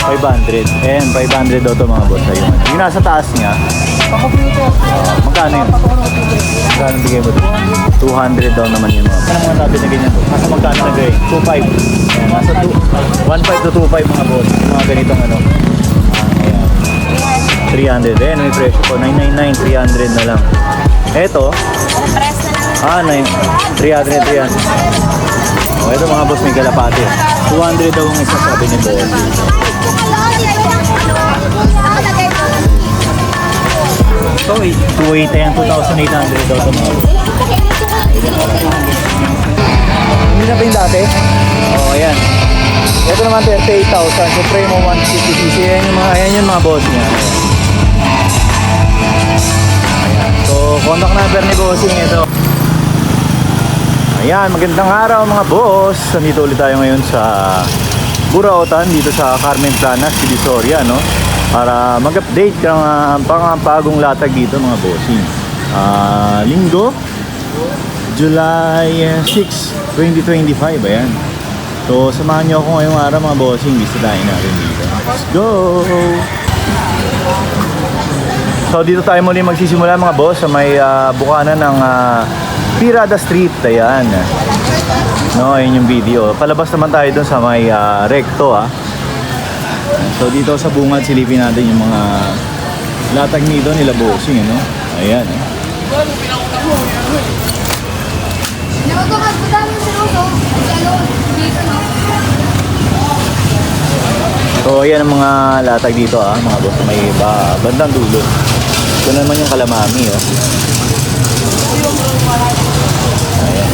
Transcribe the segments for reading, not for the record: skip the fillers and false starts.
500. Ayan, 500 daw to mga boss. Ayun. Yung nasa taas niya. Magkano yun? Magkano bigay mo doon? 200 daw naman yun. Ano mga tabi na ganyan? Nasa magkano na gawin? 2.5. Ayan, nasa 1.5 to 2.5 mga boss. Yung mga ganitong ano. Ayan. 300. Ayan, may presyo po. 999, 300 na lang. Eto. Ah, 300. Oh, ito mga boss, may kalapati. 200 daw ang isa, sabi ni boss. So, 280 yan, 2,800 daw ito mga boss. Hindi na ba yung dati? Oo, oh, ayan. Ito naman 38,000, Supremo 150cc. Ayan yung mga boss niya. Ayan. So, contact number ni bossing ito. Ayan, magandang araw mga boss. Nandito ulit tayo ngayon sa Burautan, dito sa Carmen Planas, Divisoria, no? Para mag-update ng pangapagong latag dito mga bossing. Linggo, July 6, 2025, ayan. So, samahan nyo ako ngayong araw mga bossing. Bisitahin natin dito. Let's go! So, dito tayo muli magsisimula mga boss sa may bukanan ng Pirada Street. Ayan. No, ayun yung video. Palabas naman tayo dun sa may recto So, dito sa bungad silipin natin yung mga latag nito nila bossing, ano? Ayan. So ayan ang mga latag dito mga boss, may bandang dulo. Ito naman yung kalamami Ayan.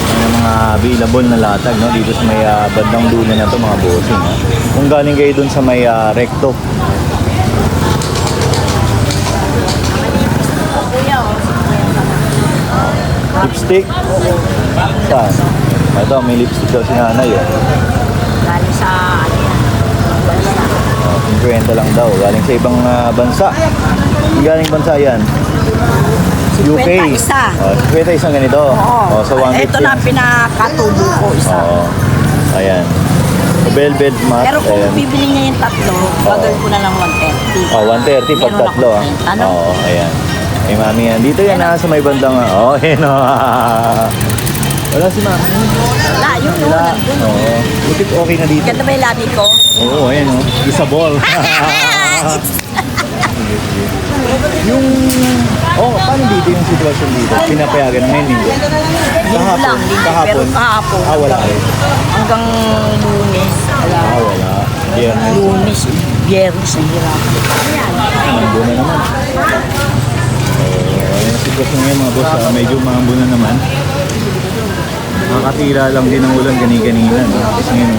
Ayan ang mga available na latag, no? Dito sa may bandang dulo na to mga bossing. Kung galing kayo dun sa may recto. Lipstick? Saan? Ito, may lipstick daw si nanay Galing sa bansa. 50 lang daw. Galing sa ibang bansa. Galing bansa yan? UK. 50 isa. 50 isang ganito. Oo. So 150. Ito na pinakatubo ko isa. Oo. Ayan. Velvet matte. Pero kung bibili niya yung tatlo, bagal ko na lang 130. 130 pag tatlo. Ano? Oo, ayan. Ay mami yan. Dito yan sa may bandang ayan Wala si mami. Wala, yun yun. Wala. Oo. Buti okay na dito. Ganda ba yung labi ko? Oo, ayan Isabol. Yung paano dito yung sitwasyon dito? Pinapayagan ng ngayon linggo? Linggo lang, pero kahapon. Wala Hanggang Lunes. Wala. Wala. Biyernes. Lunes, Biyernes, ang hirap. Mambo na naman. Yung sitwasyon ngayon mga boss, medyo mambo na naman. Nakakatira lang din ng ulan kanina, no? Kasi ngayon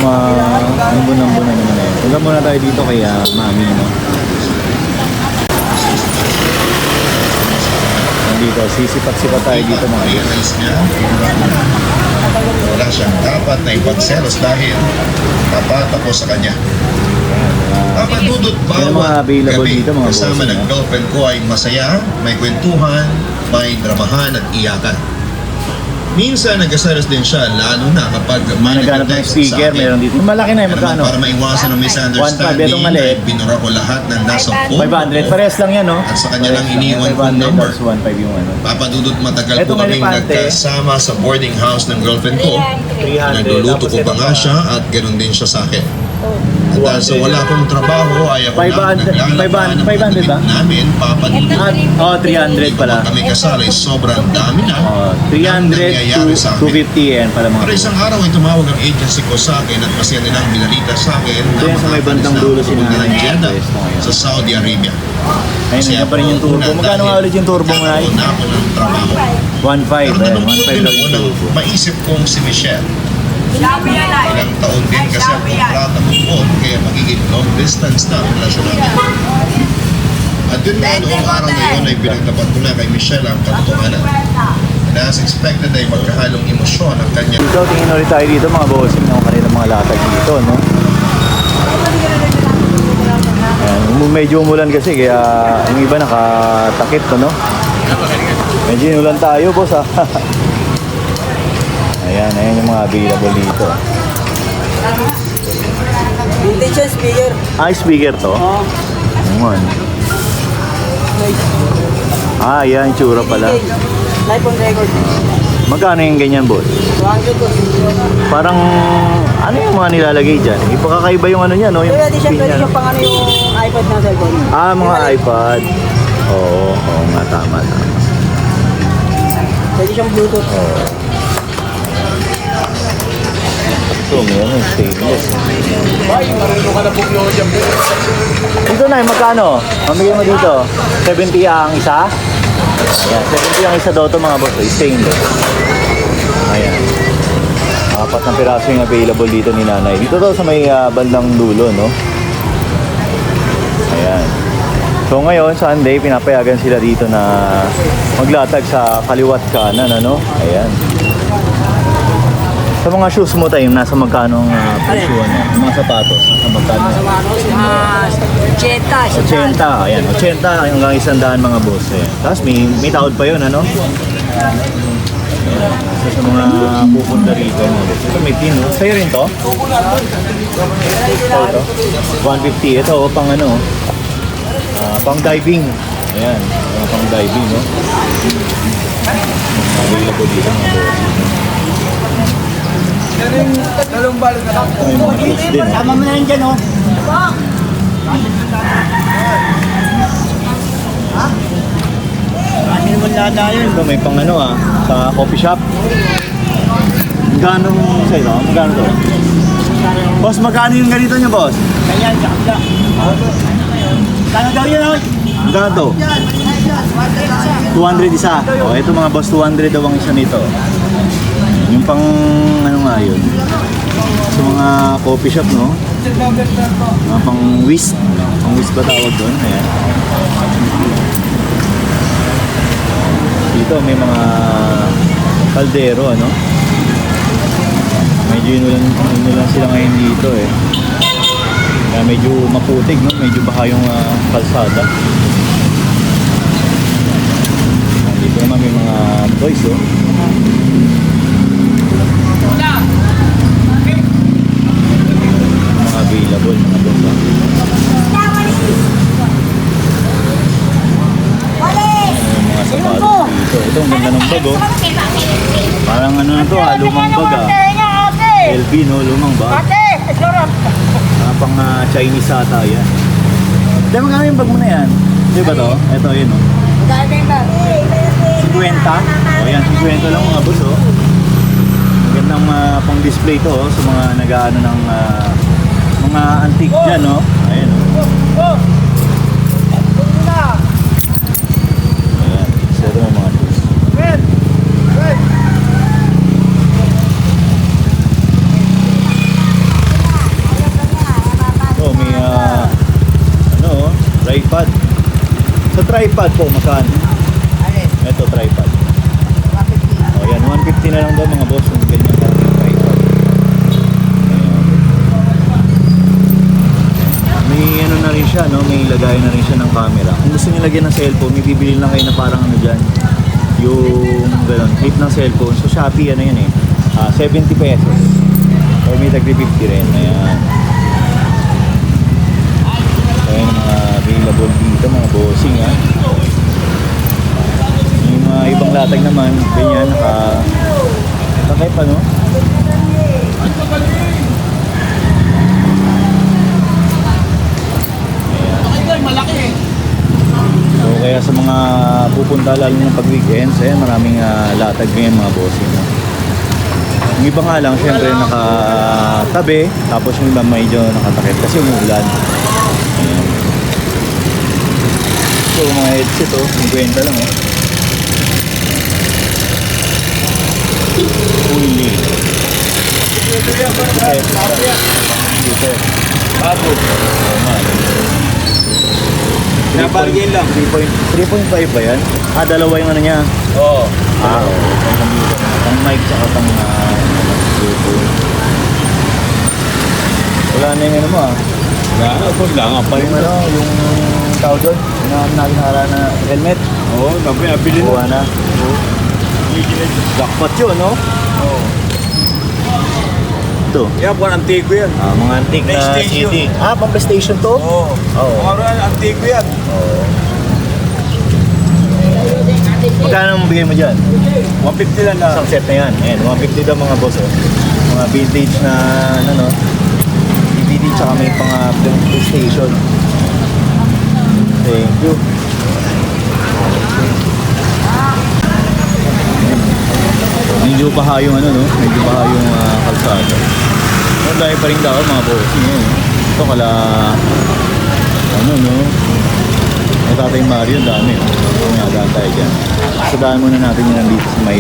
mambo na naman Punta muna tayo dito kay mami, no? Dito, sisipat-sipat tayo dito mga realize niya wala siyang dapat na ipagselos dahil tapat ako sa kanya. Papadudot bawat gabi kasama ng girlfriend ko ay masaya, may kwentuhan, may dramahan at iyakan. Minsan nagkasaras din siya, lalo na kapag naghanap ng speaker, meron dito. Malaki na magkano? Para maiwasan ng misunderstanding, ay binura ko lahat ng nasa phone 500, parehas lang yan, no? at sa kanya lang iniwan kong number. 1.5 yung Papadudot matagal po kaming nagkasama sa boarding house ng girlfriend ko. 300. Nagluluto ko pa nga siya at ganoon din siya sa akin. At dahil sa wala akong trabaho, ay ako lang naglalaban ng 500 ba? namin, papadudot. 300 pala. Kami kasal ay sobrang dami na. 300 to 250 yan pala mga. Pero isang araw ay tumawag ang agency ko sa akin at masaya nilang binalita sa akin Ito yan sa may bandang dulo si nanay. Jeddah sa Saudi Arabia. Ayun, nandiyan pa rin yung turbo. Magkano nga ulit yung turbo nga? Nagkaroon na ako ng trabaho. 1.5. Pero 1.5 lang yung turbo. maisip kong si Michelle. Ilang taon din kasi ang kontrata ko noon, kaya magiging long distance na ang relasyon namin. At yun nga, noong araw na yun ay pinagtapat ko na kay Michelle ang katotohanan. And as expected ay magkahalong emosyon ang kanya. Dito, tingin ulit tayo dito mga bossing ng kanilang mga latag dito, no? Ayan, medyo umulan kasi kaya yung iba nakatakip to, no? Medyo inulan tayo, boss, Ayan. ayan yung mga available dito. Vintage yan, speaker. Speaker to? Oo. Ayan. Yan, tsura pala. Live on record. Magkano yung ganyan, boss? 200 ko. Parang, ano yung mga nilalagay dyan? Ipakakaiba yung ano niya, no? Yung Pwede siya, pin pwede niya, siya no? pang ano yung iPad ng cellphone. Mga iPad. Oo nga, tama. Pwede siyang Bluetooth. Ito, meron stainless. Dito na, magkano? Mamigay mo dito. 70 ang isa? Ayan, 70 ang isa daw ito mga boss. Stainless. Ayan. 4 na piraso yung available dito ni nanay. Dito daw sa may bandang dulo, no? Ayan. So ngayon, Sunday, pinapayagan sila dito na maglatag sa kaliwat kanan, ano? Ayan. Sa mga shoes mo tayo, nasa magkano ang presyo ano? Yung mga sapatos, nasa magkano? Mga 80. 80, ayan, 80 hanggang 100 mga boss. Eh. Tapos may tawad pa yun, ano? Ayan. So, sa mga pupunta rito, mga boss. Ito may tin, no? Sa'yo rin to? Ito. 150. Ito, pang ano? Pang diving. Ayan, pang diving, no? Available dito, mga boss. Dalawang balo na lang. May mga shoes din, no? Tama mo na rin dyan, oh. Ano naman lada yun? Ito, may pang ano sa coffee shop. Magkano sa'yo? Magkano to? Boss, magkano yung ganito nyo, boss? Ganyan, sa kabila. Kano daw yun, oh? Magkano to? 200 isa. Ito mga boss, 200 daw ang isa nito. Yung pang, ano nga yun? Sa mga coffee shop, no? Mga pang whisk. Pang whisk ba tawag doon? Ayan. Dito may mga kaldero, ano? Medyo inulan sila ngayon dito eh. Kaya medyo maputig, no? Medyo baka yung kalsada. Dito naman may mga toys, oh. Mga available, mga boss, ah. Mga sapatos dito. Ito, ang ganda ng bag, oh. Parang ano na to, lumang bag, ah. LV, no? Lumang bag. Pang Chinese ata yan. Dahil magkano yung bag mo na yan? Di ba to? Ito, yun, oh. 50? O yan, 50 lang mga boss, oh. Magandang pang display to, oh, sa mga nag-ano ng mga antique dyan, oh. Ayan, oh. Ayan, isa ito mga shoes. Oh, may ano, tripod. Sa tripod po, magkano? Ito, tripod. O yan, 150 na lang daw mga boss kung ganyan ka ng tripod. Ayan. May ano na rin siya, no? May lagayan na rin siya ng camera. Kung gusto niyo lagyan ng cellphone, may bibili lang kayo na parang ano dyan, yung gano'n, clip ng cellphone. So Shopee, ano yan eh, 70 pesos. Or may tagli 50 rin. Ayan. Ayan ang mga available dito, mga bossing, ha. Yung mga ibang latag naman, ganyan, nakay pa, no? Malaki eh. So kaya sa mga pupunta lalo ng pag-weekends, maraming latag ngayon mga bossing, no? Yung iba nga lang, syempre nakatabi, tapos yung iba medyo nakatakip kasi umuulan. Ayan. So mga headset, 50 lang, oh. Fully. Bago. Pinabargain lang. 3.5 ba yan? Dalawa yung ano niya. Oo. Oo. Pang mic tsaka pang Bluetooth. Wala na yung ano mo, Wala pa Yung ano, yung tawag doon, naginara na helmet. Oo, sabi, abili Buwa na. Jackpot yun, no? Oo. to? Yan, buwan antigo yan. Mga antique na PlayStation. CD. Pang PlayStation to? Oo. Oo. Mga buwan antigo yan. Magkano ang bigay mo dyan? 150 lang na. Isang set na yan. Ayan, 150 daw mga boss. Oh. Mga vintage na ano, DVD tsaka may pang PlayStation. Thank you. Medyo baha yung ano, no? Medyo baha yung kalsada. Ang dami pa rin daw mga boss. Ito kala ano, no? May Tatay Mario, ang dami. Daan tayo dyan. So daan muna natin yun nandito sa may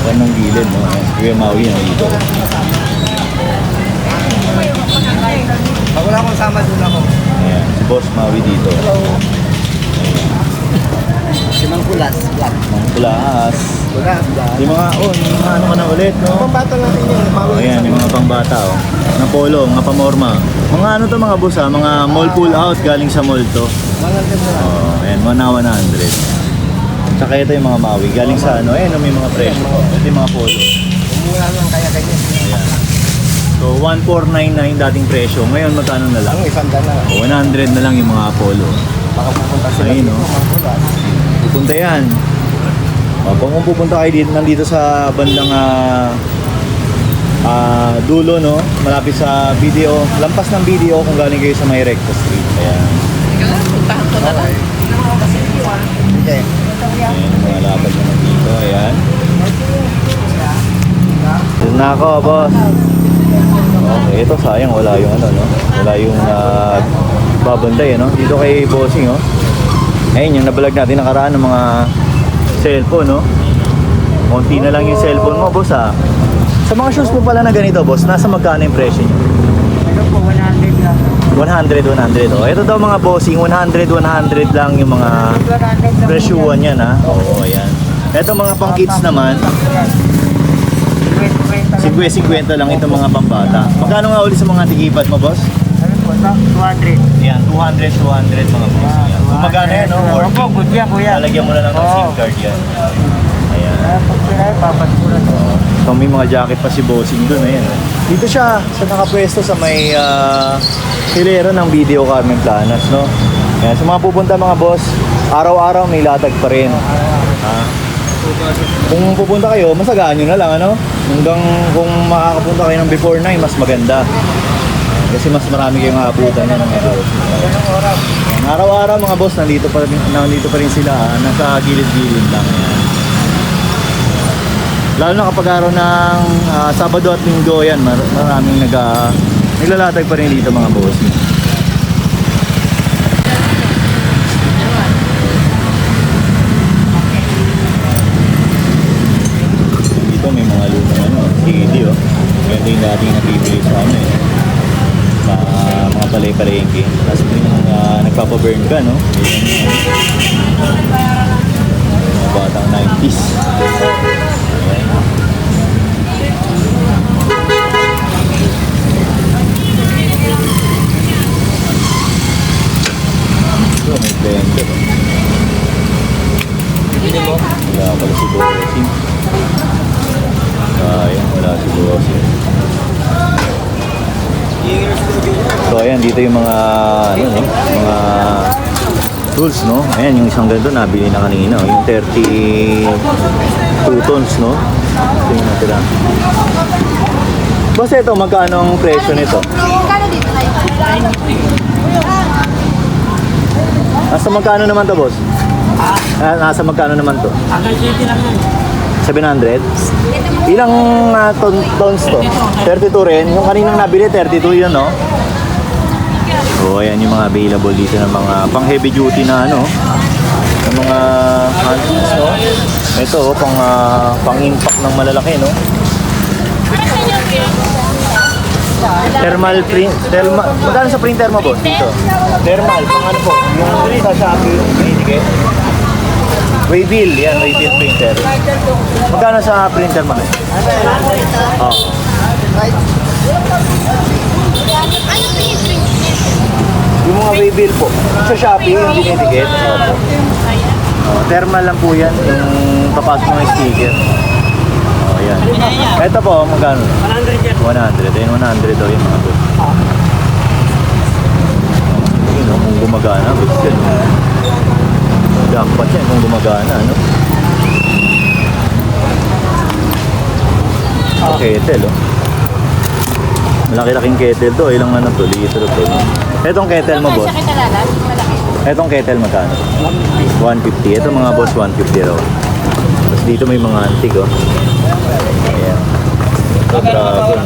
kanong gilid, no? Kuya Maui na dito. Pag wala akong sama doon ako. Ayan, si Boss Maui dito. Si Mangkulas, vlog. Mga Kulas. Kulas, vlog. Yung mga, yung mga ano ka na ulit, no? Pambata natin yun. Ayan, yung mga pangbata, oh. Na polo, mga pamorma. Mga ano to mga boss, mga mall pull out galing sa mall to. Ayan, 1 na 100. Tsaka ito yung mga Maui, galing sa ano, ayan, may mga presyo. Ito yung mga polo. Umura lang kaya ganyan. Ayan. So, 1499 dating presyo. Ngayon, magkano na lang? Ang isang dana. 100 na lang yung mga polo. Baka pupunta sila Ayun, dito. no? Mangkulas. Pupunta yan. Kung pupunta kayo dito, nandito sa bandang dulo, no? Malapit sa video, lampas ng video kung galing kayo sa may Recto Street. Ayan. Okay. Ayan, mga lapad naman dito. Ayan. Doon na ako, boss. Okay, ito sayang wala yung ano, no? Wala yung babantay, no? Dito kay Bossing, oh. Ayun, yung nabalag natin nakaraan ng mga cellphone, no? Konti na lang yung cellphone mo, boss, ah. Sa mga shoes mo pala na ganito, boss, nasa magkano yung presyo nyo? Ito po, 100 lang. 100. Oh, ito daw mga Bossing, 100 lang yung mga presyuan yan, ha? Oo, ayan. Ito mga pang kids naman, 50 lang itong mga pambata. Magkano nga ulit sa mga tigipad mo, boss? Ano po, 200. Yan, 200 mga boss. Yan. Kung magkano yan, no? Or Opo, good yan, kuya. lalagyan mo na lang ng Oo. SIM card yan. Ayan. Pag pinay, papasulan ko. So may mga jacket pa si Bossing doon, ayan. Dito siya, sa nakapwesto sa may hilera ng Video Carmen Planas, no? Yan, sa mga pupunta mga boss, araw-araw may latag pa rin. Kung pupunta kayo, masagaan nyo na lang, ano? Hanggang kung makakapunta kayo ng before 9, mas maganda. Kasi mas marami kayong aabutan yan mga boss. Yan, araw-araw mga boss, nandito pa rin sila, nasa gilid-gilid lang. Yan. Lalo na kapag araw ng Sabado at Linggo, yan, maraming naglalatag pa rin dito mga boss. Dito may mga lumang ano, CD, oh. Ganito yung dating nabibili sa ano, eh. Sa mga palay-palengke. Tapos may mga nagpapaburn ka, no? Mga batang 90s. Ito, may blender. Wala pala si Bossing. Sayang, wala si Bossing. So ayan, dito yung mga ano, no? Mga tools, no? Ayan, yung isang ganito nabili na kanina, oh. Yung 32 tons, no? Ito yung natira. Boss, ito, magkano ang presyo nito? Nasa magkano naman to, boss? Nasa magkano naman to? Hanggang 70 lang yan. 700? Ilang tons to? 32 rin? Yung kaninang nabili, 32 yun, no? So, ayan yung mga available dito ng mga pang heavy duty na ano, ng mga hands, no? Ito, pang impact ng malalaki, no? Thermal print, magkano sa printer mo, boss? Dito. Thermal, pang ano po? Yung sa Shopee, binibigay. Waybill, yan, Waybill printer. Magkano sa printer mo? Oh. Yung mga Waybill po. Sa Shopee, yung dinidikit. Thermal lang po yan, yung papasok ng sticker. Oh, yan. Ito po, magkano? 100 yan. 100. Ayun, 100 daw yung mga boss. Yun, no? Kung gumagana, boss yun. Jackpot yan kung gumagana, no? Kettle, oh. Malaki-laking kettle to. Ilang ano to, litro to. No? Etong kettle mo, boss. Siya kita lalat, malaki. Etong kettle magkano? 150. Ito mga boss, 150 raw. Tapos dito may mga antique, oh. Ayan. Ito, grabe.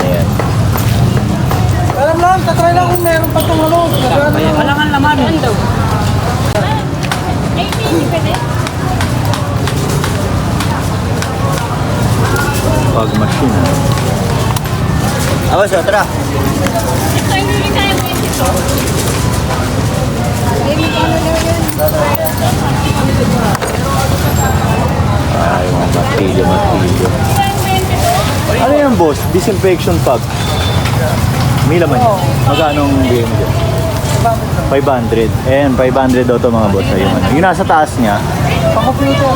Ayan. Alam lang, tatry lang kung meron pa itong ano. Walang laman. Ano? 80 pwede? Pag machine, ah. Awas, tara. Ito, hindi kaya mo yung ito. Ay, mga martilyo. Ano yan, boss? Disinfection pag. May laman yun. Magkano ang bigay mo dyan? 500. Ayan, 500 daw to mga boss. Ayun, ano. Yung nasa taas niya, Pang-computer.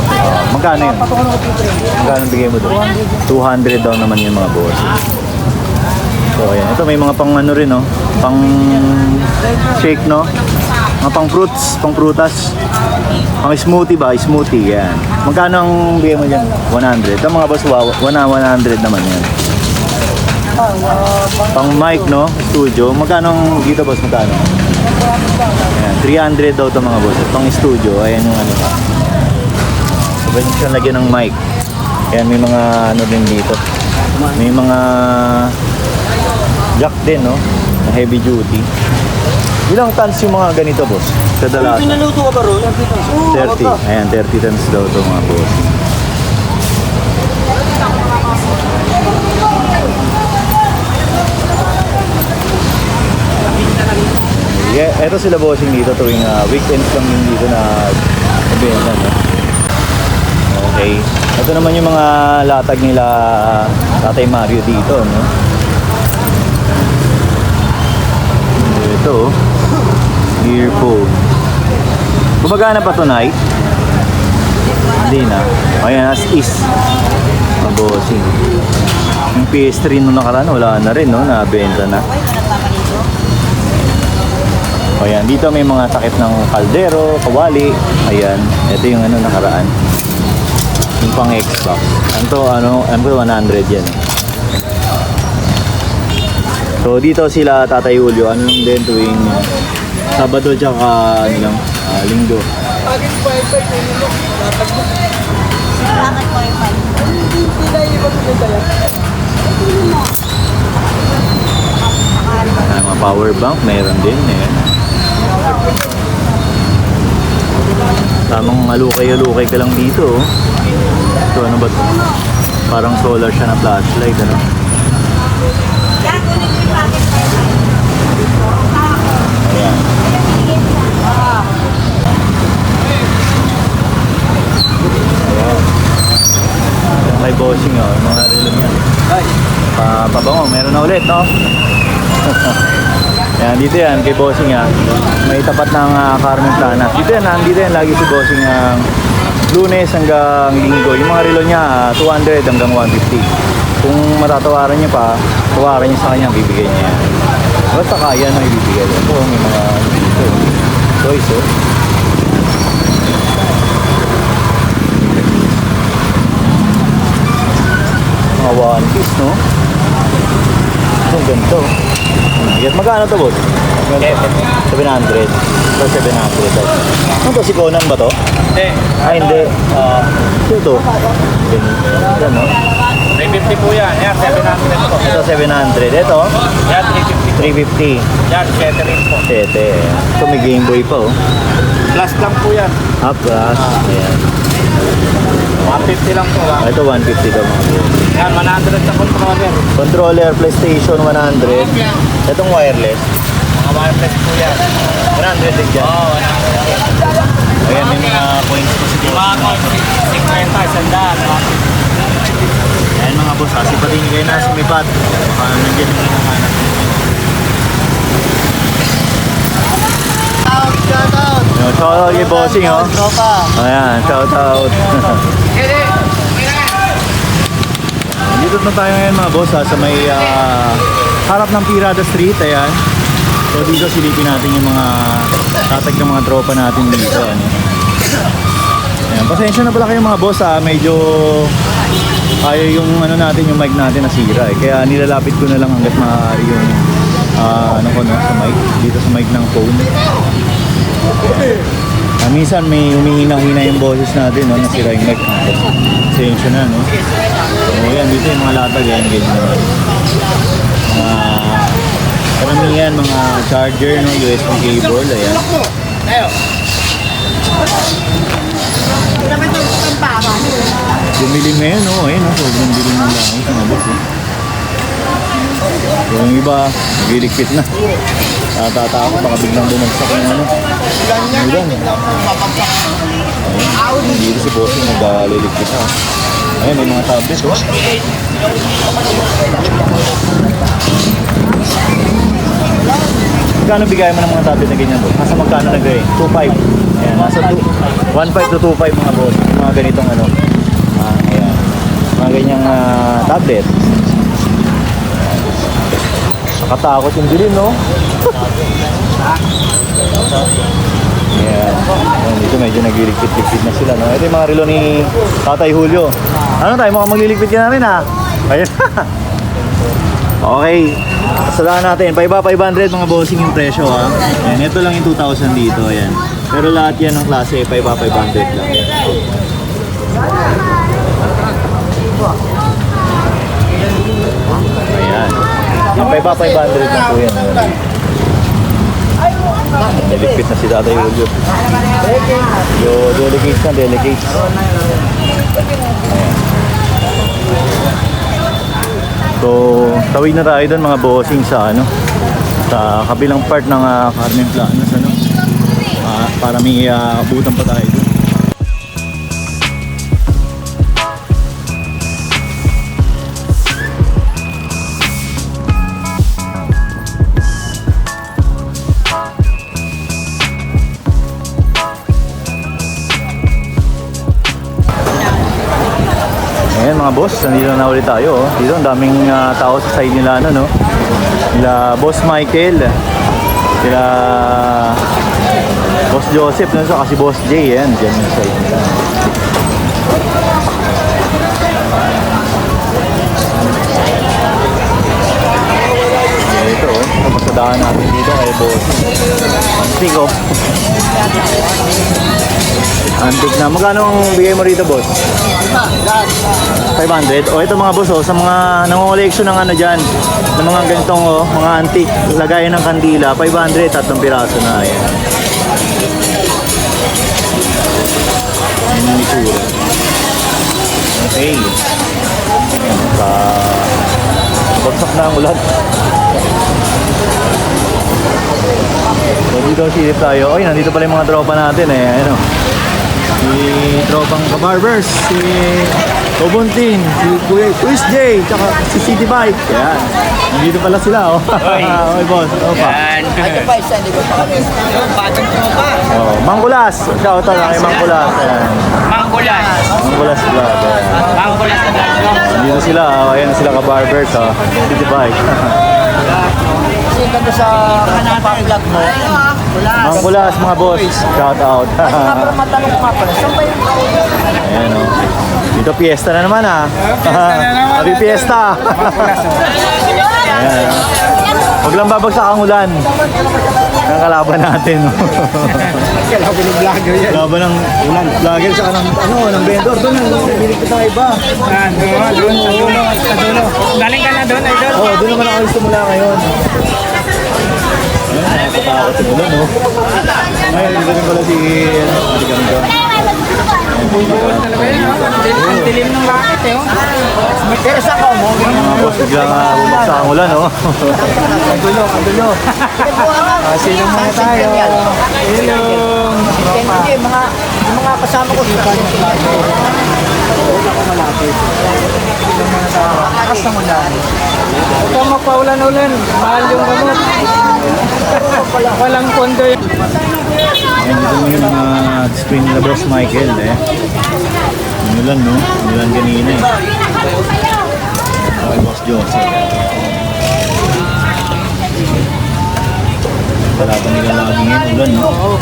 magkano yun? Patungo ng computer. Magkano ang bigay mo doon? 200 daw naman yung mga boss. So, ayan. Ito may mga pang ano rin, no? Pang shake, no? Mga pang fruits, pang prutas. Pang smoothie ba? Smoothie, yan. Magkano ang bigay mo dyan? 100. Ito mga boss, 100 naman yan. Pang mic, no? Studio. Magkano ang dito, boss? Magkano? Ayan, 300 daw ito mga boss. Pang studio. Ayan yung ano. So, pwede siya lagyan ng mic. Ayan, may mga ano din dito. May mga jack din, no? Na heavy duty. Ilang tons yung mga ganito, boss? Kadalasan. Pinaluto ka ba ron? 30. Ayan, 30 tons daw ito mga boss. Yeah, eto sila bossing dito tuwing weekends lang yung dito na benta, no? Okay. Ito naman yung mga latag nila Tatay Mario dito, no? Ito, earphone. Gumagana pa to, Nay? Hindi na. Ayan, as is. Mga bossing. Yung PS3 nung nakaraan, wala na rin, no? Nabenta na. Ayan, dito may mga takip ng kaldero, kawali. Ayan, ito yung ano nakaraan. Yung pang Xbox. Ano 100 yan. So dito sila Tatay Julio, ano lang din tuwing Sabado tsaka ano lang, Linggo. Bakit wifi nyo? Bakit ko yung pan? Hindi na iba ko dala. Mga power bank, mayroon din. Ayan. Tamang alukay-alukay ka lang dito. Oh. Ito ano ba ito? Parang solar siya na flashlight. Ano? Ayan. Ayan. May bossing, oh. Yung mga relo niya. Pabango, meron na ulit, no? Ayan, dito yan, kay bossing yan. May tapat ng Carmen Planas. Dito yan, nandito yan lagi si bossing ang Lunes hanggang Linggo. Yung mga relo niya, 200 hanggang 150. Kung matatawaran niya pa, tawaran niya sa kanya, bibigay niya yan. Basta kaya na ibibigay. Ito, may mga dito. Toys, oh. Mga one piece, no? Ito, ganito. Yes, magkano to, boss? 700. Ito, 700. Ano to, si Conan ba to? Hindi. Hindi. Ito to. Ganito, no? 350 po yan. Yan, 700 po. Ito, 700. Ito, Yan, 350. 350. Yan, 7 rin po. Tete. Ito, may Game Boy pa, oh. Plus lang po yan. Plus. Ayan. 150 lang po. Ito, 150 daw, mga boss. Yan, 100 sa controller. Controller, PlayStation, 100. Itong wireless, Mga wireless po yan. 100 din dyan. Oo, 100. Ayan, may mga points po siguro. Mga 50, sandaan. Ayan mga boss, kasi pati nyo kayo na sumipat. Baka nandiyan yung hinahanap. Shout out! Shout out kay bossing, oh. Tropa! Ayan, shout out. ikot na tayo ngayon mga boss ha, sa may harap ng Pirada Street, ayan. So dito silipin natin yung mga tatag ng mga tropa natin dito. Ano. Ayan, pasensya na pala kayo mga boss ha, medyo ayaw yung ano natin, yung mic natin nasira eh. Kaya nilalapit ko na lang hanggat maaari yung ano ko no, sa mic, dito sa mic ng phone. Minsan may humihina-hina yung boses natin, no? Nasira yung mic. Pasensya na, no? So, yan, dito yung mga latag, yan, ganyan naman. Karamihan, mga charger, no? USB cable, ayan. Bumili ngayon, no? Ayun, no? Sobrang biling ng langit, mga boss, eh. So, yung iba, nagiligpit na. Natatakot, baka biglang bumagsak yung ano. Ulan. Ayun, dito si boss yung nagliligpit na. Ayun, may mga tablet, oh. Magkano bigay mo ng mga tablet na ganyan, boss? Nasa magkano na ganyan? 2.5. Ayan, nasa 1.5 to 2.5 mga boss. Yung mga ganitong ano. Ayan. Mga ganyang tablet. Nakatakot yung dilim, no? Ayan. Ayan, dito medyo nagliligpit-ligpit na sila, no? Ito yung mga relo ni Tatay Julio. Ano tayo? Mukhang magliligpit ka na rin, ha? Ayan. Okay. Kasalahan natin. 500 mga bossing yung presyo, ha? Ayan. Ito lang yung 2,000 dito. Ayan. Pero lahat yan ng klase, 500 lang. Ayan. Yung 500 lang po yan. Delicate na si Tatay Julio. Yung delicates na, delicates. Ayan. So, tawid na tayo doon mga bossing sa ano, sa kabilang part ng Carmen Planas, ano. Para may abutan pa tayo doon. Ayan mga boss, nandito na ulit tayo. Oh. Dito ang daming tao sa side nila, ano, no? Nila Boss Michael, nila Boss Joseph, no? So, kasi Boss Jay, yan, dyan yung side nila. Ito, oh. Napasadahan natin dito kay Boss. Antik, oh. Antik na. Magkano ang bigay mo rito, boss? 500. O ito mga boss, oh, sa mga nangungoleksyon ng ano dyan, ng mga ganitong oh, mga antik, lagayan ng kandila, 500, 3 piraso na. Ayan. Ayan yung itsura. Okay. Ayan, bagsak na ang ulan. So dito silip tayo. Oy, nandito pala yung mga tropa natin eh. Ano? Si tropang kabarbers, si Tobuntin, si Kuya Chris J, tsaka si City Bike. Yan. Nandito pala sila, oh. Oy, boss. Opa. Yan. Ito pa isa, hindi ko pa kami. Batang tropa. Oh, Mangkulas. Shout out lang kay Mangkulas. Ayan. Mangkulas. Mangkulas vlog. Ayan. Mangkulas na vlog. Nandito sila, oh. Ayan sila kabarbers, oh. City Bike. Kasi ganda sa pang-vlog mo. Mangkulas, mga boss. Shout out. Matanong ko nga pala, saan ba yung Ayan, oh. Dito fiesta na naman, ha. Happy fiesta. Ayan. Huwag lang babagsak ang ulan. Ang kalaban natin. kalaban ng vlogger yan? Kalaban ng vlogger tsaka ng, ano, ng vendor. Doon, bilig ko tayo iba. Doon, sa dulo. Galing ka na doon, idol. Oo, doon naman ako simula ngayon. Ayan, nakatakot yung ulan, no. Ngayon, dito rin pala si, ano, ganda. Ang dilim ng bakit, eh. Pero sa ko mo, Mga boss, biglang bumagsak ang ulan, no. ang dulo. Sino muna tayo? Ilong. Hindi, mga kasama ko sa akas ng ulan. Huwag kang magpaulan-ulan. Mahal yung gamot. Walang pondo yun. Ayan, dito mo yung mga screen nila Boss Michael, eh. Ulan, no? Ulan kanina, eh. So, Joseph. Wala pa nila lagi ngayon ulan, no?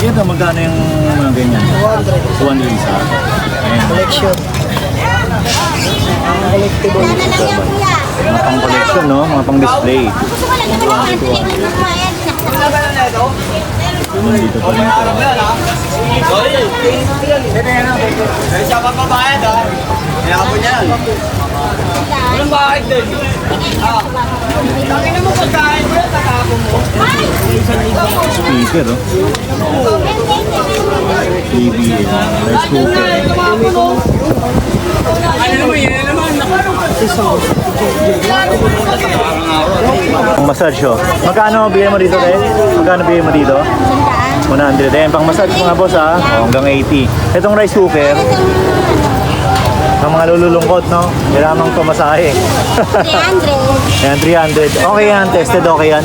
Yan na, magkano yung mga ganyan? 200 isa. Ayan. Collection. Collectible. Mga pang collection, no? Mga pang display. Dito pa rin ito. Siya pa pabayad ha. Kailangan mo niyan. Walang bakit din. Tangin mo pagkain mo, takako mo. Speaker, oh. TV, rice cooker. Ano naman yun naman? Pang massage, oh. Magkano bigyan mo dito, te? Magkano bigyan mo dito? 100. Ayan, pang massage mga boss, ha? Oh, hanggang 80. Itong rice cooker, ang mga lululungkot, no? Kailangan pamasahe. 300. Ayan, 300. Okay yan, tested okay yan.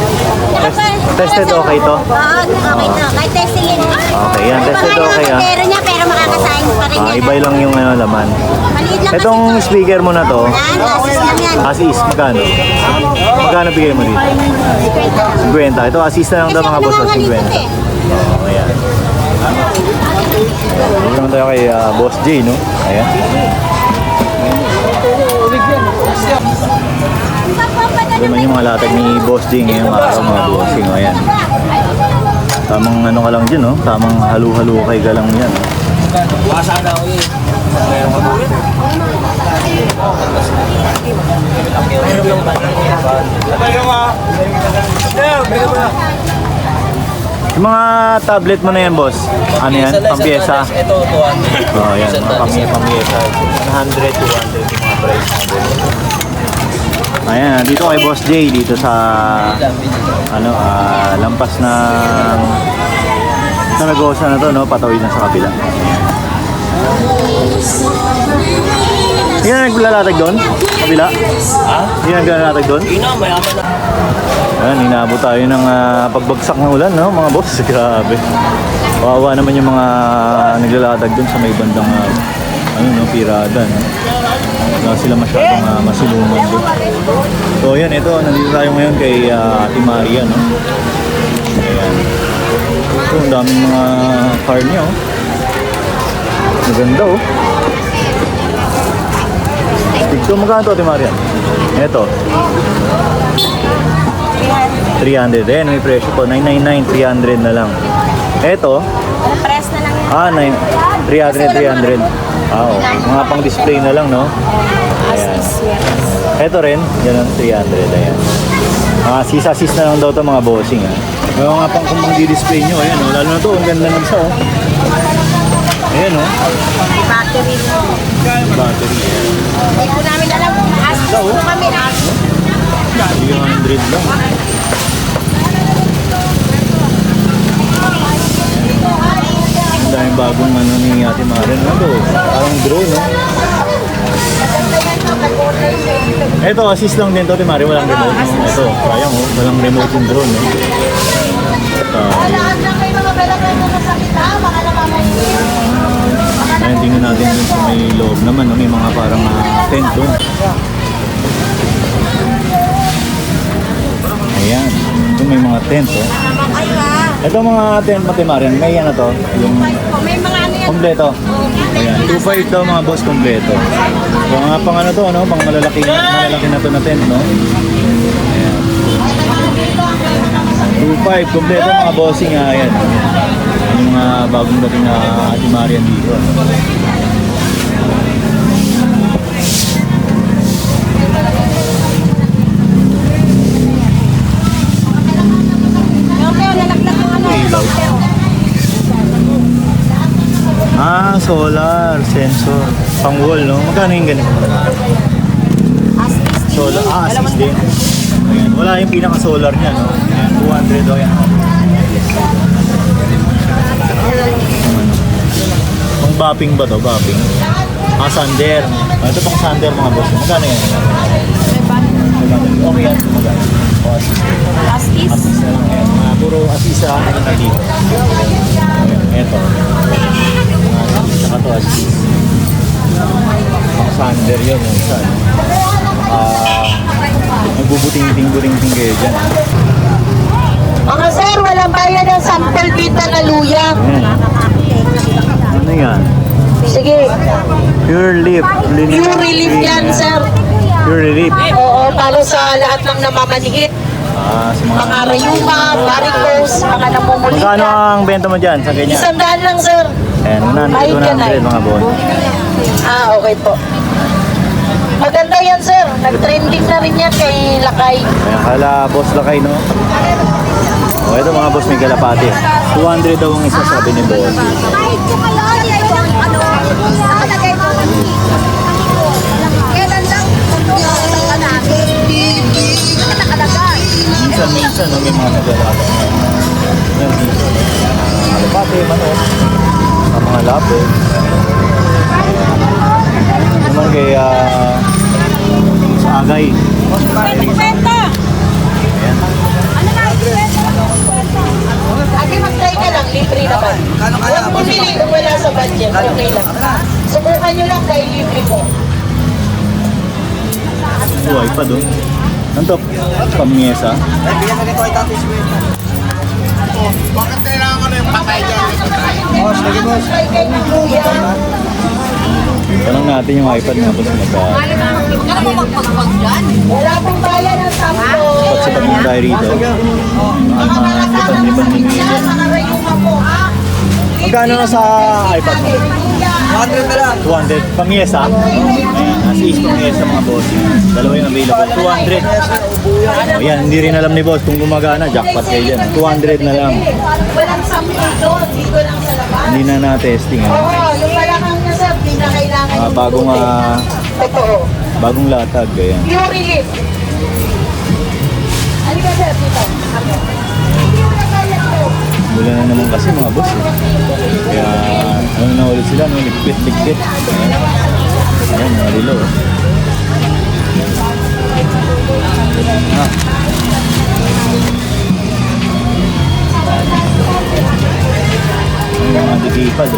Tested okay to? Oo, okay na. Kahit testing yun. Okay yan, tested okay ha. Pero niya, pero makakasahin pa rin yan. Iba lang yung laman. Maliit lang Itong kasi to. speaker mo na to, Yan, asis lang yan. Asis, magkano? Magkano bigay mo dito? 50. Ito, Asis na lang daw mga boss, 50. Oh, ayan. Dito naman tayo kay Boss J, no? Ayan. Ito naman yung mga latag ni Boss J ngayong araw, mga bossing. O, ayan. Tamang ano ka lang dyan, no? Tamang halu-halukay ka lang yan. Basa na ako yun. Yung mga tablet mo na yan, boss. Ano yan? Pampiesa? Ito, 200. Oh, yan. Mga pampiesa. 100, 200 yung mga price natin. Ayan, dito kay Boss J, dito sa ano, lampas ng sa negosyo na to, no? Patawid na sa kabila. Yan ang naglalatag doon? Kabila? Ha? Yan ang naglalatag doon? Ina, mayaman na. Ayan, inaabot tayo ng pagbagsak ng ulan, no? Mga boss, grabe. Kawawa naman yung mga naglalatag doon sa may bandang ano, no? Pirada, no? Wala sila masyadong masiluman doon. So, yan, ito. Nandito tayo ngayon kay Ate Maria, no? Ayan. Ito, ang daming mga car niya, oh. Maganda, oh. Ito, magkano ito, Ate Maria? Ito. 300. Ayan, may presyo po. 999, 300 na lang. Ito. Press na lang yan. 300. Oo. Mga pang display na lang, no? Ayan. Ito rin. Yan ang 300. Ayan. Mga sis na lang daw ito, mga bossing, ha? May mga pang kung di-display nyo. Ayan, oh. Lalo na ito. Ang ganda ng isa, oh. Ayan, oh. Battery mo. Battery. Ayan. Hindi ko namin alam. Asis Ito, oh. po kami na. 300 lang. Ang daming bagong ano ni Ate Maren. Ano to? Parang drone, no? Ito, assist lang din to, Ate Maren. Walang remote, no? Ito, sayang, oh. Walang remote yung drone, no? Ayan, tingnan natin dun sa may loob naman, no? May mga parang tent doon. Ayan, ito may mga tent, oh. Ay ha. Ito mga tent, Ate Maren, may ano to? Yung May mga ano yan. kompleto. Ayan, 2.5 daw mga boss kompleto. So mga pang ano to, no? Pang malalaki na to na tent, no? Ayan. 2.5 kompleto mga bossing, ayan. Yung mga bagong dating na Ate Marian dito. Nalaglag ng ano. Ilaw. Solar sensor. Pang wall, no? Magkano yung ganito? Solar, assist din. Ayan. Wala yung pinaka-solar niya, no? Ayan, 200 daw yan. Pang bapping ba to? Bapping. Sander. Ito pang sander mga boss. Magkano yan? Okay yan. Magkano? O, assist. Asis. Assist na lang yan. Puro assist sa akin na dito. Ito. Saka to assist. Pang sander yun. Yung isa. nagbubuting-ting kayo dyan. Mga sir, walang bayad ng sample bita na luya. Ayan. Ano yan? Sige, Pure Leaf. pure relief yan, sir. Pure Relief. Oo, para sa lahat ng namamanhit. Sa mga... Mga rayuma, varicose, mga Magkano namumulita. ang benta mo dyan sa ganyan? 100 lang, sir. Ayan, 100 mga bon. Okay po. Maganda yan, sir. Nag-trending na rin yan kay Lakay. Ayan, kala boss lakay, no? O, ito mga boss, may kalapati. 200 daw ang isa, sabi ni boss. Kahit ko kayo, ano, nakalagay mo. Kailan lang, ka natin. Nakalagay. Minsan, no, may mga naglalapit. Ayan, dito. Kalapati, manok. Sa mga lapit. Naman kay, sa agay. Kwenta! Ayan. Ano na, kwenta? Ate, mag-try ka lang. Libre naman. Huwag pumili kung wala sa budget. Okay lang. Subukan nyo lang dahil libre po. Buhay pa doon. Ano to? Pamiesa. Bigyan na nito ay Tatay Sweta. Bakit kailangan ko na yung patay dyan? Boss, lagi boss. Try kayo ng luya. Tanong natin yung iPad nga boss magka. Kaya mo magpagpag dyan. Wala pong bayad ng sample. Sipat muna tayo rito. Mga lipan-lipan din yan. Mga rayuma po. Magkano na sa iPad mo? 100 na lang. 200. Pamiesa. Ayan, as is pamiesa mga boss. Dalawa yung available. 200. O yan, hindi rin alam ni boss kung gumagana. Jackpot kayo dyan. 200 na lang. Walang sample doon. Dito lang sa labas. Hindi na na-testing. Oo, Ano? yung palakang na sir, di na kailangan yung Bagong, tubig. Totoo. bagong latag. Ayan. Pure relief. Ano ka sir, dito? Mula na naman kasi mga boss. Kaya ano na ulit sila, no? Ligpit. Ayan, mga rilo. Ang mga digipad.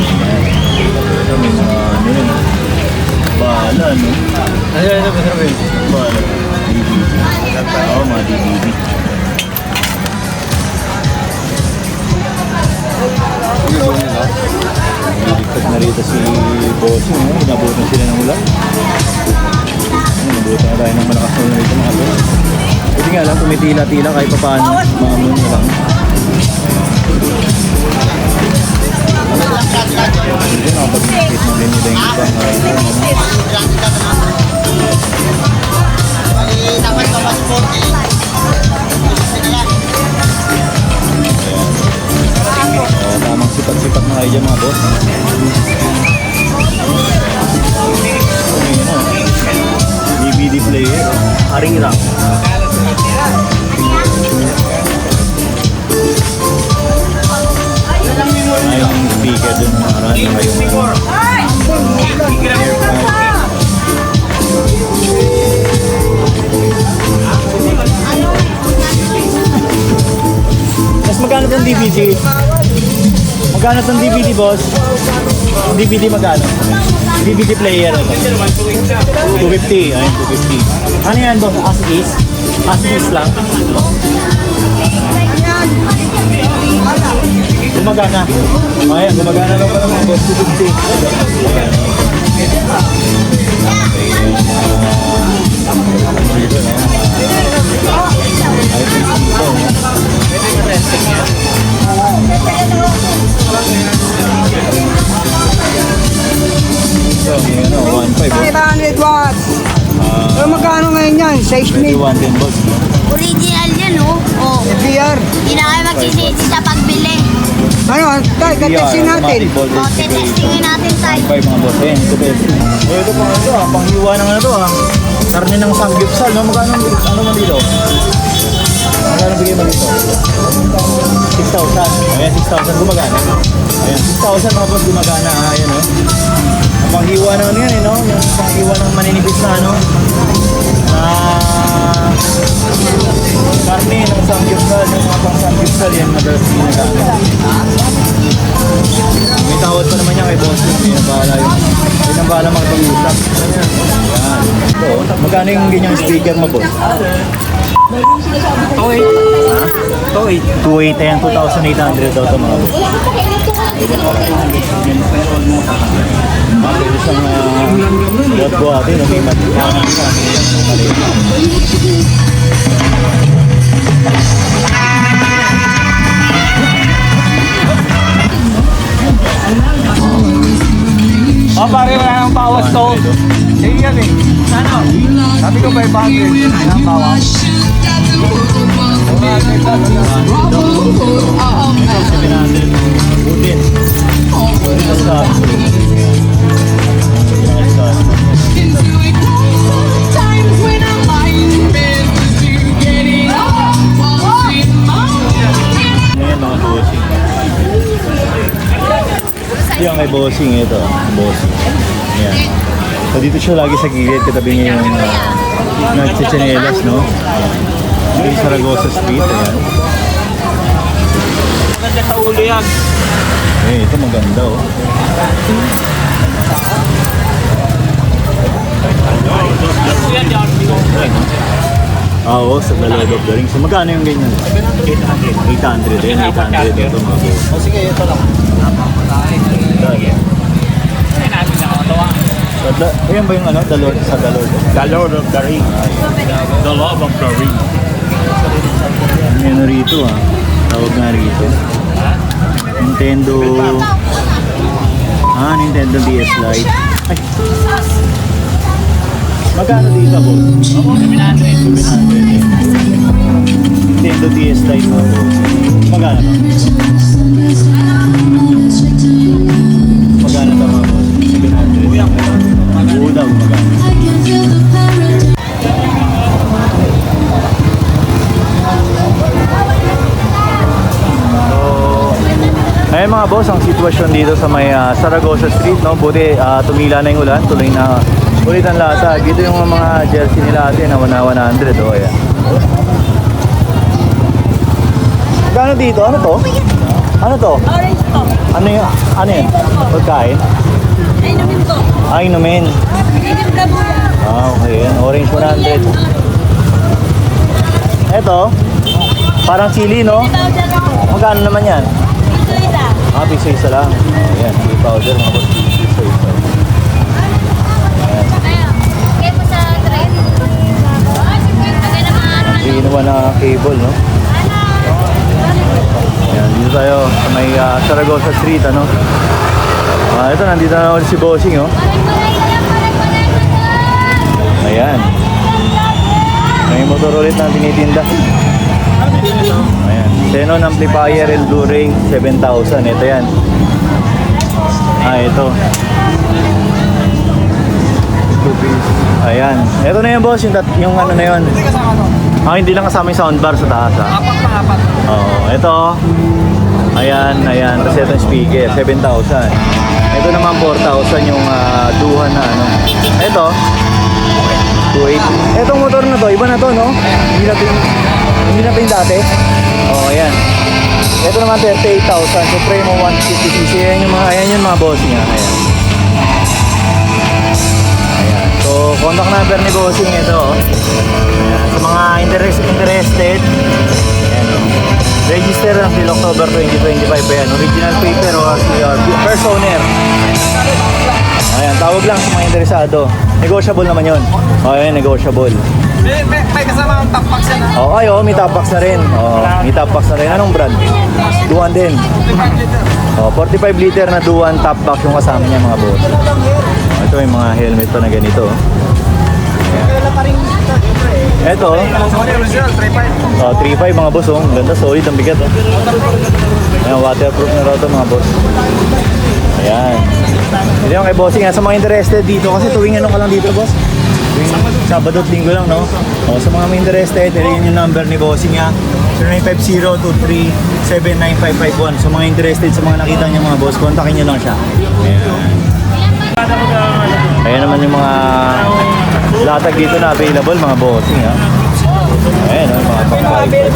Ito may mga ano yun. Bala, no? Ano, Bala. DVD. Oo, mga DVD. Liligtas na rito si Bossing, no? Inabutan sila ng ulan. Inabutan na tayo ng malakas na ulan rito mga boss. Hindi nga lang, tumitila-tila kahit pa paano. Mga moon na lang. Hindi na kapag-isip ng ganyan yung isang tamang sipat-sipat na kayo dyan mga boss. DVD player, haring rock. Ayun yung speaker dun mga marami kayong Mas magkano tong DVD? Magkano tong DVD, boss? DVD magkano? DVD player ito. 250. Ayun, 250. Ano yan, boss? As-is? As-is lang? Gumagana. Ayan, gumagana lang pala mga boss. 500 watts. Pero magkano ngayon yan? 6 mil. 21 din, boss. Original yan, oh. Oh. FBR. Hindi na kayo magsisisi sa pagbili. Ano? Tayo, katestin natin. O, tetestingin natin tayo. 5 mga boss. Ayan, ito testing. Ito pang ito ah, panghiwa ng ano to ah. Karne ng samgyupsal, no? Magkano ano man dito? Magkano bigay mo dito? 6,000. Ayan, 6,000 gumagana. Ayan, 6,000 mga boss gumagana. Ayan, no? Ang panghiwa naman yan, eh, no? Yung panghiwa ng maninipis na, ano? Karne ng samgyupsal, yung mga pang samgyupsal. Rizal yan, madalas ginagamit. May tawad pa naman yan kay boss. Hindi na bahala yun. Hindi na bahala makipag-usap. Yan. Ito, magkano yung ganyang speaker mo, boss? 2.8 yan, 2,800 daw ito mga boss. Pwede siyang buhat buhatin, okay, matihanan ka. Oh, pare, wala nang bawas to. Sige yan eh. Ano? Sabi ko 500. Wala nang bawas. 700. Butin. Butin sa Ayan mga bossing. Ito yung kay bossing ito. Bossing. Ayan. So dito siya lagi sa gilid. Katabi niya yung nagchichinelas, no? Ito yung Saragossa Street. Ayan. Maganda sa ulo yan. Eh, ito maganda, oh. Oo, sa The Lord of the Rings. So, magkano yung ganyan? 800. 800. Ayan, 800 ito mga boss. O sige, ito lang. Ayan ba yung ano? The Lord sa The Lord? The Lord of the Rings. The Lord of the Rings. Ano rito ah? Tawag nga rito. Nintendo... Nintendo DS Lite. Ay. Magkano dito po? 700. Nintendo DS Lite mga po. Magkano ba? Magkano ba mga po? 700. Oo daw, magkano? Ayun mga boss, ang sitwasyon dito sa may Saragossa Street, no? Buti tumila na yung ulan, tuloy na ulit ang lata. Dito yung mga jersey nila atin na 100, oh, ayan. Gano dito? Ano to? Ano to? Orange to. Ano yun? Ano yun? Pagkain? Ay, namin to. Ay, inumin. Inim ka muna. Okay, yan. Orange 100. Eto, parang chili, no? Powder ako. Magkano naman yan? Ito isa. Piso isa lang. Ayan, chili powder, mga boss. Piso isa. Ayan. Ayun. Kaya po sa tray. Lagay na mga ano na. Iinuwa na cable, no? Ayan, dito tayo sa may Saragossa Street, ano? Ito, nandito na ulit si Bossing, oh. Ayan. May motor ulit na tinitinda. Ayan. Xenon amplifier and Blu-ray 7,000. Ito yan. Ito. Ayan. Ito na yan, boss. Yung ano na yun. Hindi lang kasama yung soundbar sa taas, ha? Apat. Oo. Ito. Ayan. Tapos ito yung speaker. 7,000. Ito naman 4,000 yung duhan na ano. Ito. 280. Etong motor na to, iba na to, no? Hindi na to yung dati. Ayan. Ito naman 38,000. Supremo 150cc. Ayan yung mga boss niya. Ayan. So, contact number ni Bossing ito. Ayan. Sa mga interested, ayan, register until October 2025 pa yan. Original paper o first owner. Ayan, tawag lang sa mga interesado. Negotiable naman yun. Ayan, negotiable. May kasama ang top box yan ha? May top box na rin. May top box na rin. Anong brand? Duan din. 45 liter na Duan top box yung kasama niya mga boss. Ito may mga helmet pa na ganito. Ito. 3.5 mga boss. Ang ganda, solid, ang bigat. Ayan, waterproof na raw ito mga boss. Ayan. Hindi yung kay Bossing. Sa mga interested dito, kasi tuwing ano ka lang dito, boss? Tuwing Sabado at Linggo lang, no? Sa mga may interested, yun yung number ni Bossing niya. 0950-23-79551. Sa mga interested, sa mga nakita niya mga boss, kontakin niyo lang siya. Ayan. Ayan naman yung mga latag dito na available, mga Bossing, ha? Ayan, mga pang-bike.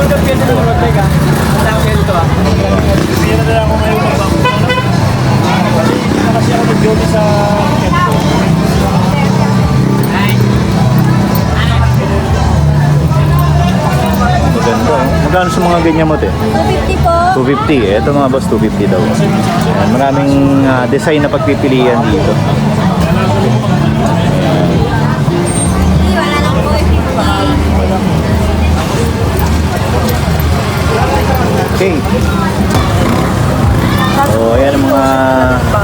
Magkano sa mga ganyan mo, te? 250 po. 250. Ito mga boss, 250 daw. Ayan, maraming design na pagpipilian dito. Wala lang po. 50. Okay. So, ayan ang mga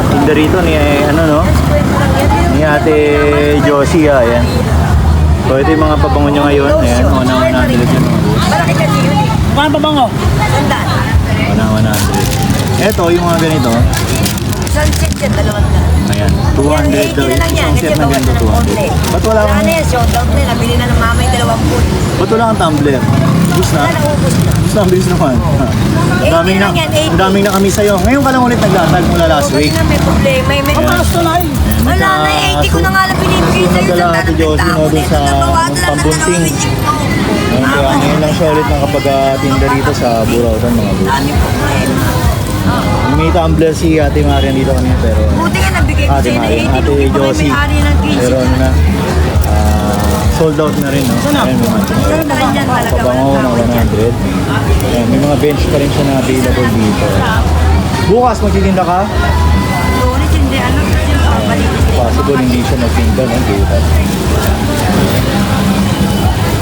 tinda rito ni, ano no? Ni Ate Josie, ayan. So, ito yung mga pabango nyo ngayon. Ayan, una-una nilog yun mga boss. Malaki kasi yun eh. Paano ba bango? Sandaan. Una-una nilog. Ito, yung mga ganito. Isang set yan, 200. Ayan, 200 daw. na lang yan. Isang set na ganito, 200. Ba't wala Wala kang, na yan, showdown na yan. Nabili na ng mama yung 20. ba't wala kang tumbler? Ubus na. Wala, naubos na. Ubus na, ang bilis naman. Ang daming na, lang yan, 80. ang daming na kami sa'yo. Ngayon ka lang ulit naglatag mula last Kasi week. nga may problema. May Gusto na eh. wala na, 80 ko na nga lang binibigay sa'yo. Nagdala Sandaan Ate ang Josie, benta no, ko doon nito. sa Nabawasan lang na pambunting. naman yung mo. Ngayon, kaya ngayon lang siya ulit nakapag-tinda dito sa Burautan mga boss. Dami po ngayon. May tumbler si Ate Marian dito kanina pero Buti nga nabigay ko Ate sa'yo na Marian, 80. Ate Nung ikaw ay Josie. may-ari ng 15. Pero ano na, sold out na rin, no? Ayan, may mancha na rin. Sandaan dyan talaga. Pabango ng 100. Ayan, may mga bench pa rin siya na available dito. Bukas magtitinda ka? Lunes, hindi ano. Kasi balik. Possible hindi siya magtinda, no? Bukas.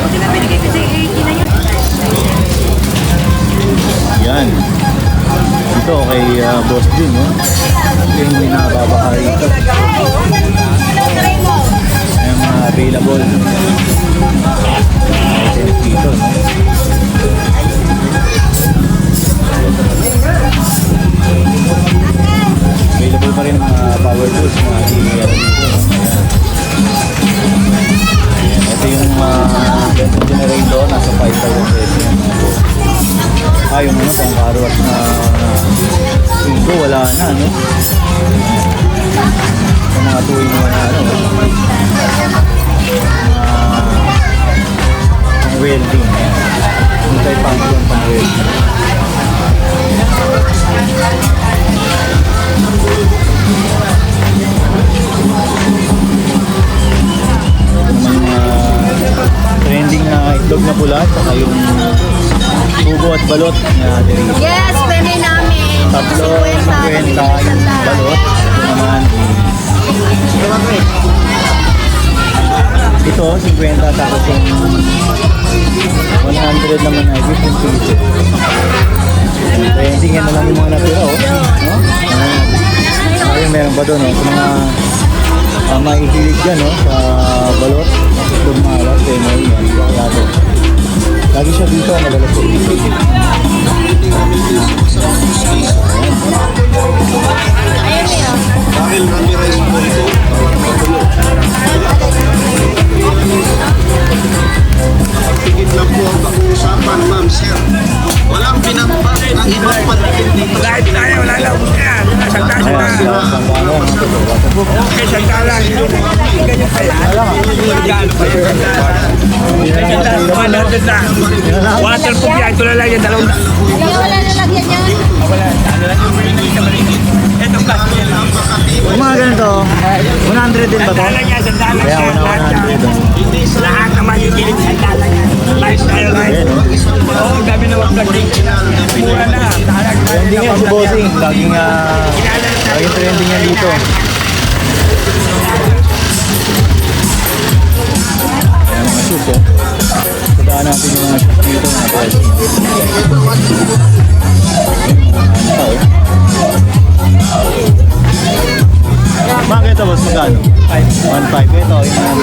Buti nga binigay ko sa'yo 80 na yun. Yan. Ito kay Boss Jun, no? Yung may nababaka rito. Ayan mga available. Items dito, no? Available pa rin ang mga power tools, mga dito, no? Ayan. Ito yung generator, nasa 5,000 pesos. Yung ano, pang karuat na pinto, wala na, no? Yung mga tuwing mga ano, pang welding. Yung tayo pang welding. Ito naman yung trending na itlog na pula, saka yung tubo at balot na dito. Yes, pwede namin. Tatlo, 50 50. yung balot. Ito naman, ito 50 tapos yung 100 naman ay 15 pesos. Trending yan na lang yung mga natira, oh. No? Ayun, meron pa doon, oh. Sa mga maihilig dyan, no? Sa balot. Itlog maalat, tenor yan. Kaya lagi siya dito, madalas ko dito. Dahil Ramirez po ito, tigit lang po ang pag-uusapan, ma'am, sir. Walang pinagpag ang ibang patigil dito. Lahat tayo, wala lang. Yan, salta Ayan, na. sa Sambalo, mga ito. Okay, salta lang. Ganyan pa yan. Gano pa yan? Hindi na lang Salta, 100 na. Waterproof yan. Ito na lang yan, dalawang Wala na lagyan yan. wala. Ano lang yung maligid sa maligid. Itong plastic yan. Yung mga ganito, 100 din ba to? Sandalan yan, sandalan Kaya yan. una 100. Lahat naman yung gilid sandalan yan. Lifestyle life. Ayan, oh. Oo, gabi na wag plastic. Mura na. Trending yan si Bossing. Laging trending yan dito. Ayan mga shoes, oh. Sabaan natin yung mga shoes dito, mga Bossing. Ano, oh. Bakit ito, boss? Magkano? 1.5. Ito, yung mga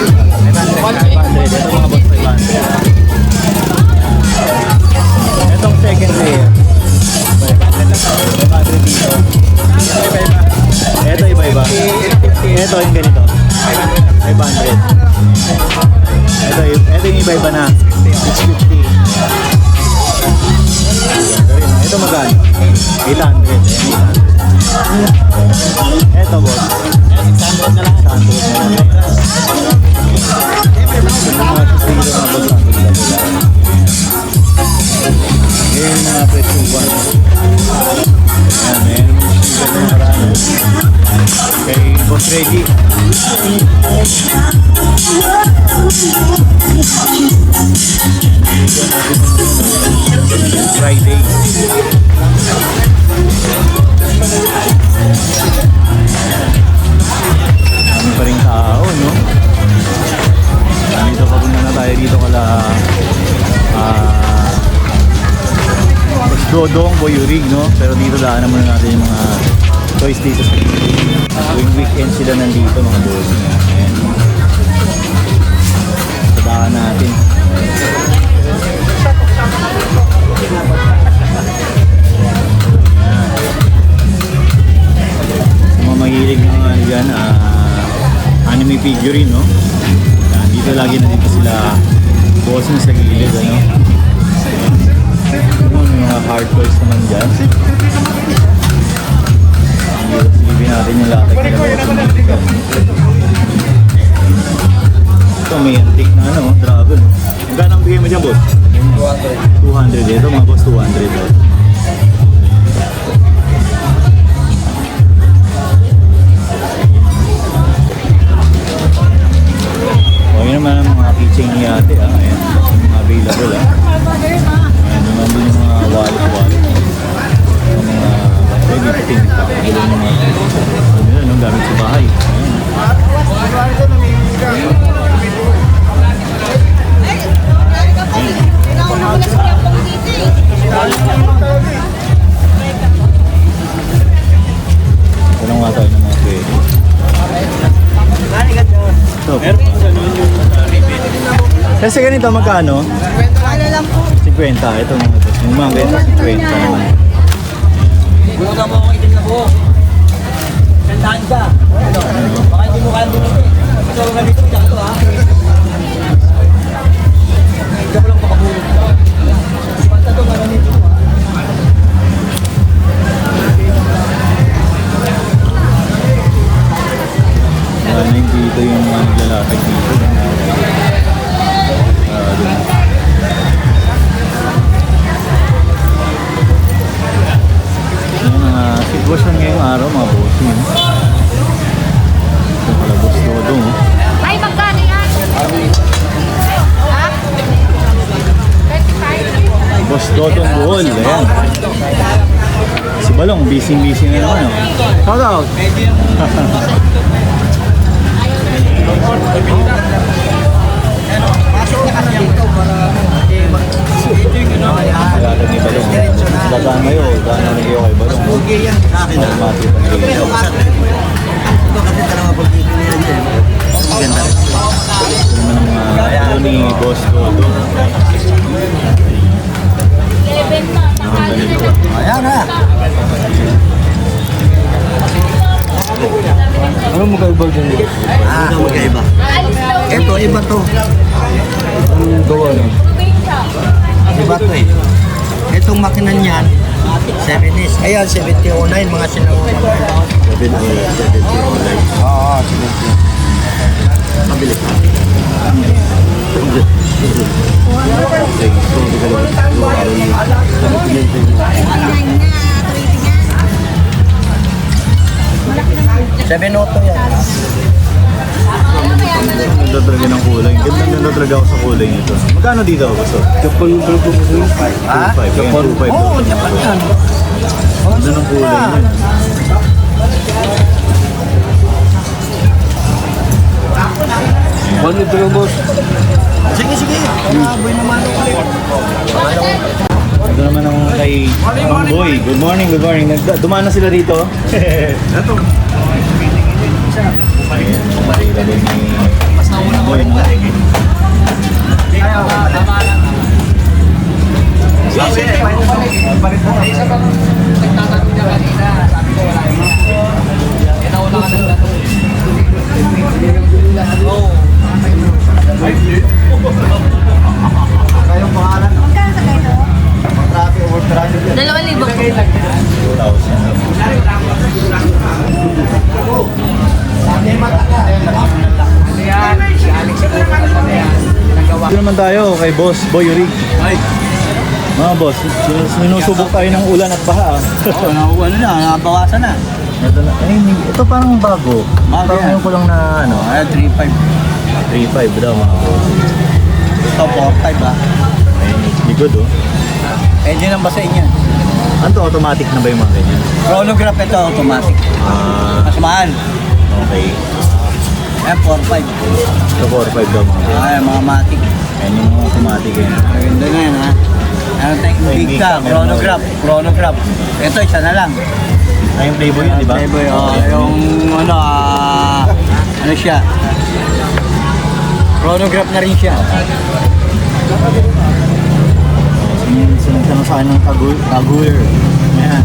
500. Ito mga boss, 500. Itong second layer. 500 dito. Ito iba-iba. Ito yung ganito. 500. Ito yung iba-iba na. 650. Ito magkano? 800. Ito boss. 600 na lang. 600 na lang. Ito mga dito mga boss. Ngayon yung mga presuban. Ayan, meron yung sticker na marami. Kay Boss Reggie. Friday. Kami pa rin tao, no? Dito papunta na tayo dito kala Dodong, Boyurig, no? Pero dito daan naman natin yung mga toys dito sa tuwing weekend sila nandito mga boss. Ayan. Sabahan natin. Sa mga mahilig ng mga dyan, anime figurine, no? Dito lagi na dito sila bossing sa gilid, ano? May mga hard toys naman dyan. Silipin natin yung latag nila bossing dito. Ito may antique na ano, dragon. Magkano ang bigay mo dyan, boss? 200. Ito mga boss, 200. Okay naman ang mga keychain ni ate, ayan, mga available, ayan naman din yung mga wallet yung mga pwede piting pakagulo ng mga ano nung gamit sa bahay, ayan. Tanong nga tayo ng mga pwede. So, kasi ganito magkano? 50 ito mga ito. Yung mga ganito 50 naman. Buka mo akong itim na buhok. Tandaan ka. Baka hindi mo kaya bunutin. Ito nga dito, dyan ito ha. Ikaw lang makabulog. Panta ito, marami ito ha. Wala na dito yung mga naglalakad dito. Sitwasyon ngayong araw mga bossing. Ito pala boss todo. Ay, magkano yan? Ha? 35? Boss todo ang buhol. Ayan. Si Balong, busy na naman. Oh. Shout out! Lalagay ni Balong. Bagaan kayo. Bagaan na kayo kay Balong. Okay yan sa akin ha. Automatic ang kayo. Ito kasi dalawa pag dito nila dyan. Ganda rin. Ito naman ang mga ano ni Boss Todo. 11 na. Ayan ha. Ano mo kaiba dyan? Ano mo kaiba? Alis daw. Ito, iba to. Anong gawa na? Iba to eh. Itong makina niyan, 70s. Ayan, 7009, mga sinawang. 7 Oo, 70. Mabili ka. Seven auto yan. Ganda talaga ng kulay. Ganda talaga ako sa kulay nito. Magkano dito, Boss? Japan yung grupo mo yun. Ha? 2.5. Japan. Oo, Japan yan. Ganda ng kulay niya. Ano ito yung boss? Sige, sige. Boy naman ako. Ito naman ang kay Mang Boy. Good morning. Dumaan na sila dito. Ito. Ayan, available ni Mang Boy. No? Sabi, palit mo. Isa bang nagtatanong niya kanina, sabi ko wala yun. Inauna ka na ito. Oo. Kayong pangalan. Magkano sa kayo? Traffic, over traffic yan. 2,000 po. 2,000. Dito naman tayo kay Boss Boy Rig. Ay. Mga boss, sinusubok tayo ng ulan at baha. Oo, ano na, nabawasan na. Ito na, ito parang bago. Bago Parang yan. ngayon ko lang na ano, Ay, 3.5. 3.5 daw mga boss. Ito, 4.5 ah. Ayun, likod oh. Engine ang basahin yan. Ano to, automatic na ba yung mga ganyan? Chronograph ito, automatic. Ah, Mas mahal. okay. Ayan, 4.5. So 4.5 daw mga boss. Ayan, mga matic. Ayan yung mga automatic yan. Maganda na yan, ha? Ano tayong big ka, chronograph. Ito, isa na lang. Ay, yung Playboy yun, di ba? Playboy, yung ano, ano siya? Chronograph na rin siya. Sinagtanong sa akin ng Taguir. Ayan.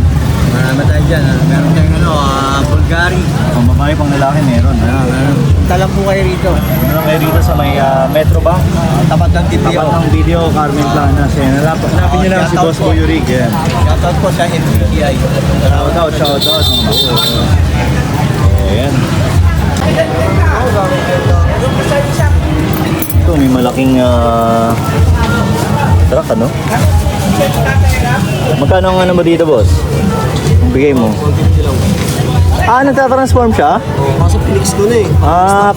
Marami tayo dyan. Meron tayong ano, Bulgari. Pang babae, pang lalaki meron. Punta lang po kayo rito. Meron kayo dito sa may Metro Bank. Tapat ng Tapat TPO. ng video, Carmen Planas. Ayan, hanapin nyo lang si shoutout Boss po. Boy Rig. Ayan. Shoutout po sa MPTI. Shoutout. Ayan. Ito, may malaking truck, ano? Magkano ang ano mo dito, boss? Ang bigay mo? Nagtatransform siya? Kaso Phoenix ko na eh.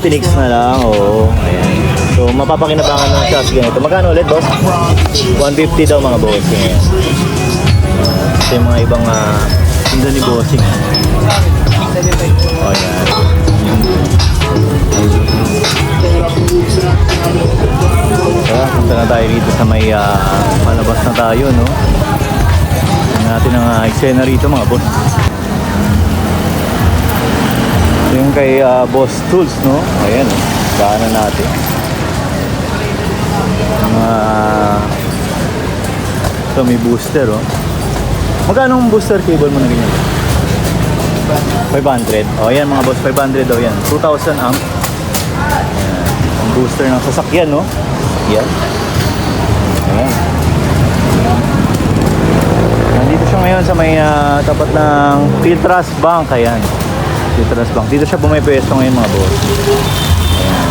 Phoenix na lang, oo. Ayan. So, mapapakinabangan ng chassis ganito. Magkano ulit, boss? 150 daw mga boss. Ayan. Ito yung mga ibang tinda ni bossing. O, ayan. Punta na tayo dito sa may malabas na tayo, no? Tingnan natin ang eksena rito, mga boss. Ito yung kay Boss Tools, no? Ayan, daanan natin. Ito may booster, oh. Magkano ang booster cable mo na ganyan? 500. O, ayan mga boss, 500 daw yan. 2,000 amp. Ayan. Ang booster ng sasakyan, no? Yan. Ayan. Nandito siya ngayon sa may tapat ng Filtras Bank. Ayan. Filtras Bank. Dito siya pumipwesto ngayon mga boss. Ayan.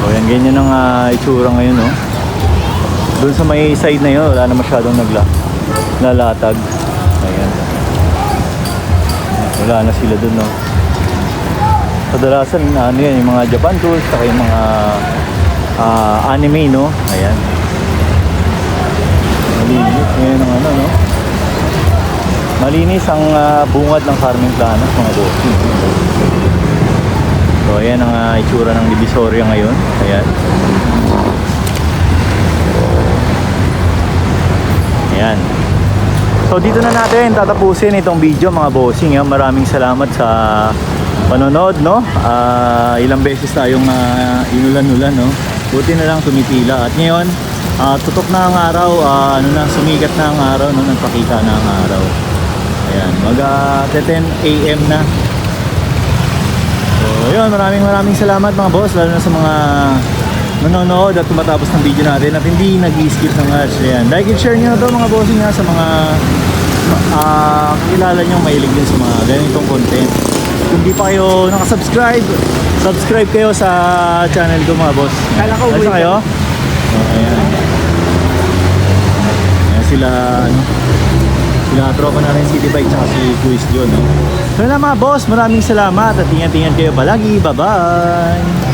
So, yan. Ganyan ang itsura ngayon, no? Doon sa may side na yun, wala na masyadong lalatag. Ayan. Wala na sila doon, no? Kadalasan, ano yan, yung mga Japan tools, saka yung mga anime, no? Ayan. Malinis ngayon ang ano, no? Malinis ang bungad ng Carmen Planas, mga boss. So, ayan ang itsura ng Divisoria ngayon. Ayan. Ayan. So dito na natin tatapusin itong video mga bossing. Maraming salamat sa panonood, no? Ilang beses tayong inulan-ulan, no? Buti na lang tumitila. At ngayon, tutok na ang araw, sumikat na ang araw, no? Nagpakita na ang araw. Ayan, mag 10 AM na. So yun, maraming salamat mga boss, lalo na sa mga nanonood at tumatapos ng video natin at hindi nag-skip ng ads. Ayan. Like and share nyo na to mga bossing sa mga kakilala nyo mahilig din sa mga ganitong content. Kung di pa kayo nakasubscribe, subscribe kayo sa channel ko mga boss. Kala ko, Ayos na kayo? Ayan. Ayan sila, sila tropa na rin City Bike tsaka si Quiz John, no? So na mga boss, maraming salamat at ingat-ingat kayo palagi. Bye-bye!